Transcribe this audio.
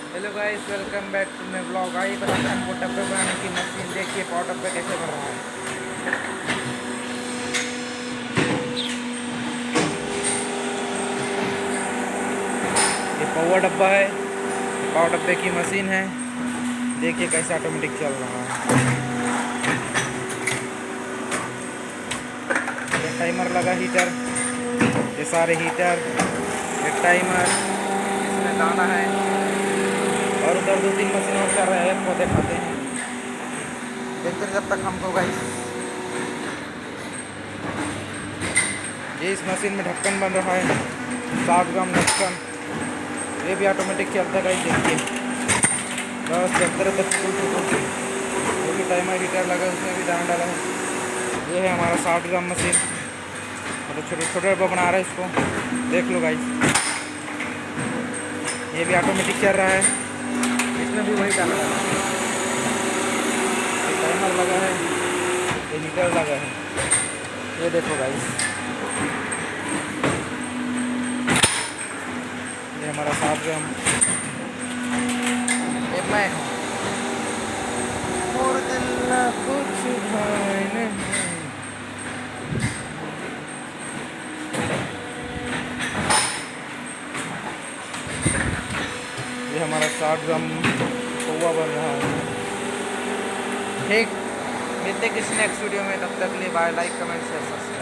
Hello guys, welcome back to my blog. आइए बताते हैं हमको डब्बे बनाने की मशीन। देखिए पाव डब्बे कैसे बन रहा है। ये पौवा डब्बा है, पाव डब्बे की मशीन है। देखिए कैसे ऑटोमेटिक चल रहा है। ये टाइमर लगा हीटर, ये सारे हीटर, ये टाइमर, इसमें दाना है और उधर 2-3 मशीन और चल रहे हैं, वो दिखाते हैं। देखते हैं जब तक हमको गाइस। ये इस मशीन में ढक्कन बन रहा है, 7 ग्राम ढक्कन। ये भी ऑटोमेटिक चलता है गाइस। देखिए बस चलते रहते टुकुर। वो भी टाइमर हीटर लगा है, उसमें भी दाना डाला है। ये है हमारा 60 ग्राम मशीन। मतलब छोटे छोटे डब्बा बना रहा है इसको, देख लो गाइस। ये भी ऑटोमेटिक चल रहा है, इसमें भी वही डाला है। ये टाइमर लगा है, ये हीटर लगा है। ये देखो गाइस, ये हमारा 7 ग्राम। ये मैं हूँ और दिल ना कुछ भाई नहीं। ये हमारा 60 ग्राम पौवा बन रहा है। ठीक, मिलते किसी नेक्स्ट वीडियो में। तब तक के लिए bye. Like comment share subscribe.